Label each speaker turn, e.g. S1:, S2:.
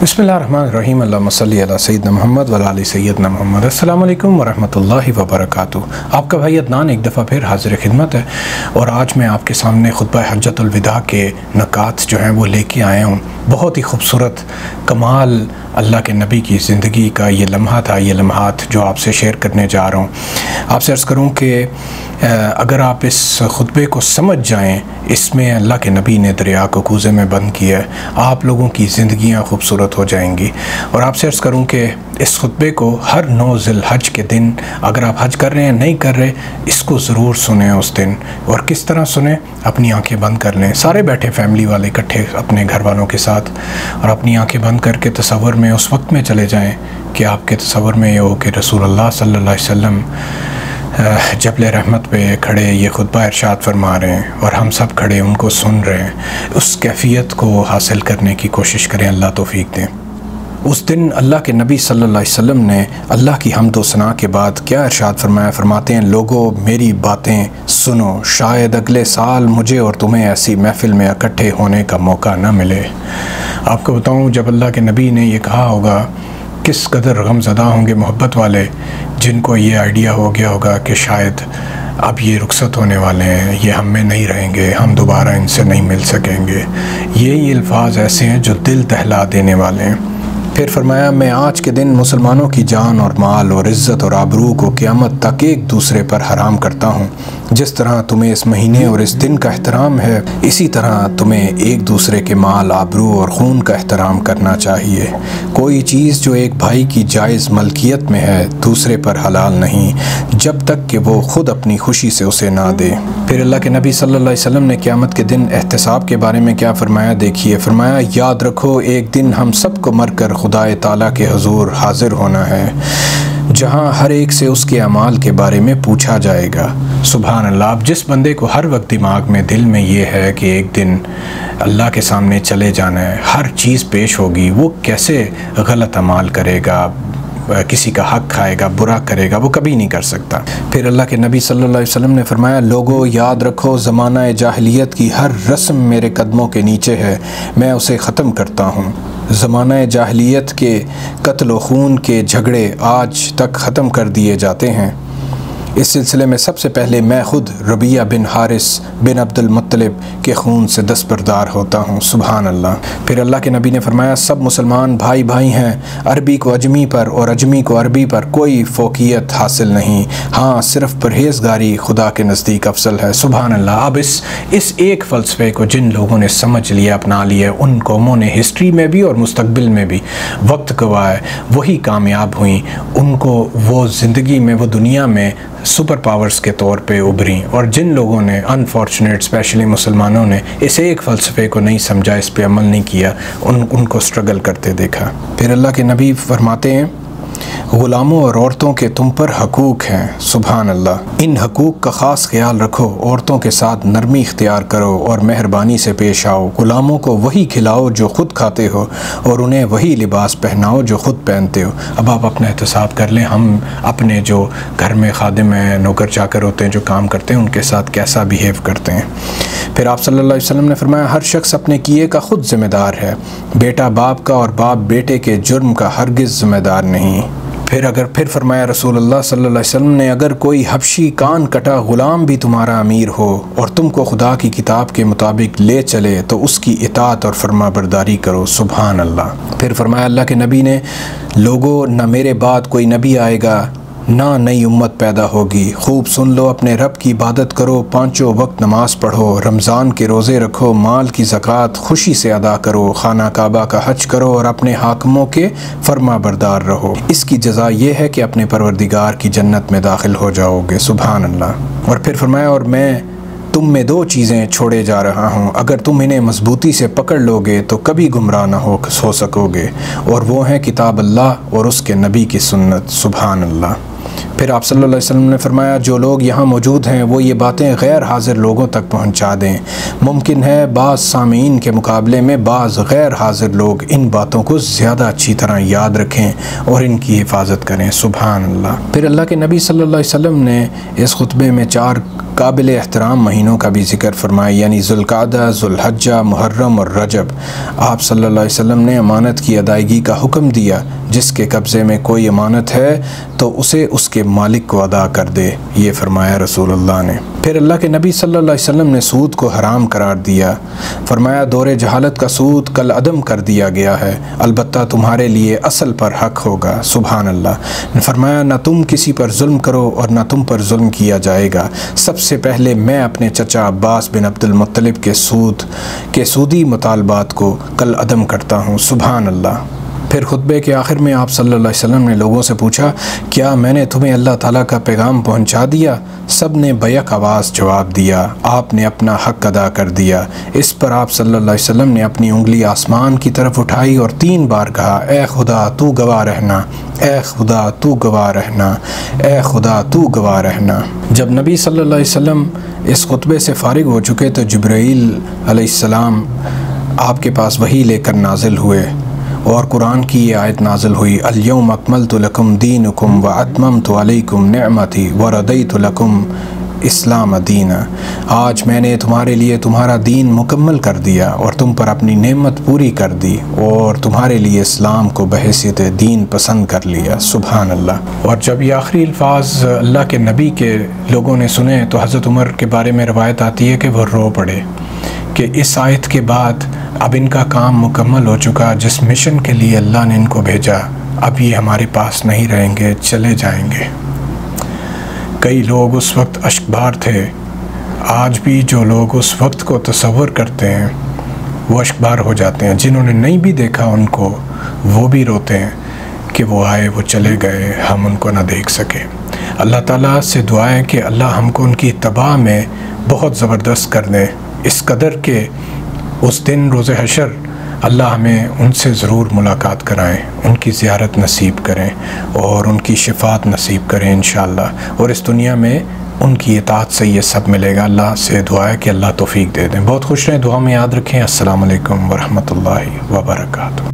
S1: बिस्मिल्लाहिर्रहमानिर्रहीम अल्लाहुम्मा सल्ली अला सय्यिदना मुहम्मद व अला आलि सय्यिदना मुहम्मद। अस्सलामु अलैकुम व रहमतुल्लाहि व बरकातुहू। आपका भाई अदनान एक दफ़ा फिर हाज़िर खिदमत है और आज मैं आपके सामने खुतबा हज्जतुल विदा के नकात जो हैं वो लेके आया हूँ। बहुत ही खूबसूरत कमाल अल्लाह के नबी की ज़िंदगी का ये लम्हा था, ये लम्हात जो आपसे शेयर करने जा रहा हूँ। आपसे अर्ज़ करूँ कि अगर आप इस खुतबे को समझ जाएँ, इसमें अल्लाह के नबी ने दरिया को कूज़े में बंद किया है, आप लोगों की ज़िंदगियाँ खूबसूरत हो जाएंगी। और आपसे अर्ज़ करूँ कि इस खुतबे को हर 9 ज़िलहज के दिन, अगर आप हज कर रहे हैं नहीं कर रहे, इसको ज़रूर सुने उस दिन। और किस तरह सुने? अपनी आंखें बंद कर लें, सारे बैठे फैमिली वाले इकट्ठे अपने घर वालों के साथ, और अपनी आंखें बंद करके तसव्वुर में उस वक्त में चले जाएं कि आपके तसव्वुर में ये हो कि रसूलुल्लाह सल्लल्लाहु अलैहि वसल्लम जबल रहमत पे खड़े ये खुतबा इरशाद फरमा रहे हैं और हम सब खड़े उनको सुन रहे हैं। उस कैफियत को हासिल करने की कोशिश करें, अल्लाह तौफीक दें। उस दिन अल्लाह के नबी सल्लल्लाहु अलैहि वसल्लम ने अल्लाह की हम्द व सना के बाद क्या इरशाद फरमाया? फरमाते हैं, लोगों मेरी बातें सुनो, शायद अगले साल मुझे और तुम्हें ऐसी महफ़िल में इकट्ठे होने का मौका न मिले। आपको बताऊं, जब अल्लाह के नबी ने ये कहा होगा, किस कदर गमज़दा होंगे मोहब्बत वाले जिनको ये आइडिया हो गया होगा कि शायद अब ये रुखसत होने वाले हैं, ये हम में नहीं रहेंगे, हम दोबारा इनसे नहीं मिल सकेंगे। यही अल्फाज ऐसे हैं जो दिल दहला देने वाले हैं। फिर फरमाया, मैं आज के दिन मुसलमानों की जान और माल और इज़्ज़त और आबरू को क़यामत तक एक दूसरे पर हराम करता हूँ। जिस तरह तुम्हें इस महीने और इस दिन का एहतराम है, इसी तरह तुम्हें एक दूसरे के माल, आबरू और खून का एहतराम करना चाहिए। कोई चीज़ जो एक भाई की जायज़ मलकियत में है दूसरे पर हलाल नहीं, जब तक कि वो ख़ुद अपनी खुशी से उसे ना दे। फिर अल्लाह के नबी सल्लल्लाहु अलैहि वसल्लम ने क़यामत के दिन एहतिसाब के बारे में क्या फ़रमाया? देखिए, फ़रमाया, याद रखो एक दिन हम सबको मरकर खुदाए ताला के हुज़ूर हाज़िर होना है, जहाँ हर एक से उसके अमाल के बारे में पूछा जाएगा। सुभान अल्लाह। जिस बंदे को हर वक्त दिमाग में, दिल में ये है कि एक दिन अल्लाह के सामने चले जाना है, हर चीज़ पेश होगी, वो कैसे गलत अमाल करेगा, किसी का हक खाएगा, बुरा करेगा? वो कभी नहीं कर सकता। फिर अल्लाह के नबी सल्लल्लाहु अलैहि वसल्लम ने फरमाया, लोगों याद रखो ज़माना जाहिलियत की हर रस्म मेरे कदमों के नीचे है, मैं उसे ख़त्म करता हूँ। ज़माना जाहिलियत के कत्ल व खून के झगड़े आज तक ख़त्म कर दिए जाते हैं। इस सिलसिले में सबसे पहले मैं ख़ुद रबिया बिन हारिस बिन अब्दुल मुत्तलिब के खून से दस्तबरदार होता हूँ। सुभान अल्लाह। फिर अल्लाह के नबी ने फरमाया, सब मुसलमान भाई भाई हैं, अरबी को अजमी पर और अजमी को अरबी पर कोई फ़ोकियत हासिल नहीं, हाँ सिर्फ़ परहेज़गारी खुदा के नज़दीक अफसल है। सुभान अल्लाह। अब इस एक फ़लसफ़े को जिन लोगों ने समझ लिया, अपना लिया, उन कौमों ने हिस्ट्री में भी और मुस्तक़बिल में भी वक्त गवाए, वही कामयाब हुई। उनको वो ज़िंदगी में, वो दुनिया में सुपर पावर्स के तौर पे उभरी। और जिन लोगों ने, अनफॉर्चुनेट स्पेशली मुसलमानों ने, इस एक फ़लसफ़े को नहीं समझा, इस पे अमल नहीं किया, उनको स्ट्रगल करते देखा। फिर अल्लाह के नबी फरमाते हैं, ग़ुलामों और औरतों के तुम पर हकूक़ हैं। सुभान अल्लाह। इन हकूक़ का ख़ास ख्याल रखो, औरतों के साथ नरमी इख्तियार करो और मेहरबानी से पेश आओ। ग़ुलामों को वही खिलाओ जो ख़ुद खाते हो और उन्हें वही लिबास पहनाओ जो ख़ुद पहनते हो। अब आप अपना एहतिसाब कर लें, हम अपने जो घर में खादिम हैं, नौकर चाकर होते हैं, जो काम करते हैं, उनके साथ कैसा बिहेव करते हैं। फिर आप सल्लल्लाहु अलैहि वसल्लम ने फरमाया, हर शख्स अपने किए का ख़ुद ज़िम्मेदार है, बेटा बाप का और बाप बेटे के जुर्म का हरगिज़ ज़िम्मेदार नहीं। फिर फरमाया रसूलुल्लाह सल्लल्लाहु अलैहि वसल्लम ने, अगर कोई हबशी कान कटा ग़ुलाम भी तुम्हारा अमीर हो और तुमको खुदा की किताब के मुताबिक ले चले तो उसकी इताअत और फरमा बरदारी करो। सुभान अल्लाह। फिर फरमाया अल्लाह के नबी ने, लोगों न मेरे बाद कोई नबी आएगा ना नई उम्मत पैदा होगी। खूब सुन लो, अपने रब की इबादत करो, 5 वक्त नमाज़ पढ़ो, रमज़ान के रोज़े रखो, माल की ज़कात खुशी से अदा करो, खाना काबा का हज करो और अपने हाकिमों के फरमा बरदार रहो। इसकी जज़ा ये है कि अपने परवरदिगार की जन्नत में दाखिल हो जाओगे। सुभान अल्लाह। और फिर फरमाया, और मैं तुम में 2 चीज़ें छोड़े जा रहा हूँ, अगर तुम इन्हें मजबूती से पकड़ लोगे तो कभी गुमराह न हो सकोगे, और वो हैं किताब अल्लाह और उसके नबी की सुन्नत। सुभान अल्लाह। फिर आप सल्लल्लाहु अलैहि वसल्लम ने फरमाया, जो लोग यहाँ मौजूद हैं वो ये बातें गैर हाज़िर लोगों तक पहुँचा दें। मुमकिन है बाज़ सामीन के मुकाबले में बाज़ गैर हाज़िर लोग इन बातों को ज़्यादा अच्छी तरह याद रखें और इनकी हिफाजत करें। सुभान अल्लाह। फिर अल्लाह के नबी सल्लल्लाहु अलैहि वसल्लम ने इस खुतबे में 4 काबिल एहतराम महीनों का भी ज़िक्र फरमाया, यानी ज़ुल्क़ादा, ज़ुल्हज्जा, मुहर्रम और रजब। आप सल्लल्लाहु अलैहि वसल्लम ने अमानत की अदायगी का हुक्म दिया। जिसके कब्ज़े में कोई अमानत है तो उसे उसके मालिक को अदा कर दे, ये फरमाया रसूलुल्लाह ने। फिर अल्लाह के नबी सल्लल्लाहु अलैहि वसल्लम ने सूद को हराम करार दिया। फरमाया, दौरे जहालत का सूद कल अदम कर दिया गया है, अलबत्ता तुम्हारे लिए असल पर हक होगा। सुभान अल्लाह। फरमाया, न तुम किसी पर जुल्म करो और न तुम पर जुल्म किया जाएगा। सबसे पहले मैं अपने चचा अब्बास बिन अब्दुल मुत्तलिब के सूदी मुतालबात को कल अदम करता हूँ। सुभान अल्लाह। फिर खुतबे के आखिर में आप सल्लल्लाहु अलैहि वसल्लम ने लोगों से पूछा, क्या मैंने तुम्हें अल्लाह ताला का पैगाम पहुंचा दिया? सब ने बैक आवाज़ जवाब दिया। आपने अपना हक़ अदा कर दिया। इस पर आप सल्लल्लाहु अलैहि वसल्लम ने अपनी उंगली आसमान की तरफ उठाई और 3 बार कहा, ए खुदा तू गवाह रहना, ए खुदा तू गवाह रहना, ए खुदा तू गवाह रहना। जब नबी सल्लल्लाहु अलैहि वसल्लम इस खुतबे से फ़ारिग हो चुके तो जिब्राईल अलैहिस्सलाम आपके पास वही लेकर नाजिल हुए और कुरान की ये आयत नाज़िल हुई, अल-यौम अकमलतु लकुम दीनुकुम व अतममतु अलैकुम निअमती व रदीतु लकुम इस्लाम दीना। आज मैंने तुम्हारे लिए तुम्हारा दीन मुकम्मल कर दिया और तुम पर अपनी नेमत पूरी कर दी और तुम्हारे लिए इस्लाम को बहैसियत दीन पसंद कर लिया। सुभान अल्लाह। और जब ये आखिरी अल्फाज अल्लाह के नबी के लोगों ने सुने तो हज़रत उमर के बारे में रवायत आती है कि वह रो पड़े कि इस आयत के बाद अब इनका काम मुकम्मल हो चुका, जिस मिशन के लिए अल्लाह ने इनको भेजा अब ये हमारे पास नहीं रहेंगे, चले जाएंगे। कई लोग उस वक्त अश्कबार थे। आज भी जो लोग उस वक्त को तसव्वुर करते हैं वो अश्कबार हो जाते हैं। जिन्होंने नहीं भी देखा उनको वो भी रोते हैं कि वो आए, वो चले गए, हम उनको ना देख सके। अल्लाह ताला से दुआ है कि अल्लाह हमको उनकी इत्तबा में बहुत ज़बरदस्त कर दें, इस कदर के उस दिन रोज़े हशर अल्लाह हमें उनसे ज़रूर मुलाकात कराएं, उनकी ज़ियारत नसीब करें और उनकी शिफ़ात नसीब करें इंशाअल्लाह। और इस दुनिया में उनकी इताअत से ये सब मिलेगा। अल्लाह से दुआ है कि अल्लाह तौफ़ीक दे दें। बहुत खुश रहें, दुआ में याद रखें। अस्सलामु अलैकुम व रहमतुल्लाहि व बरकातुहू।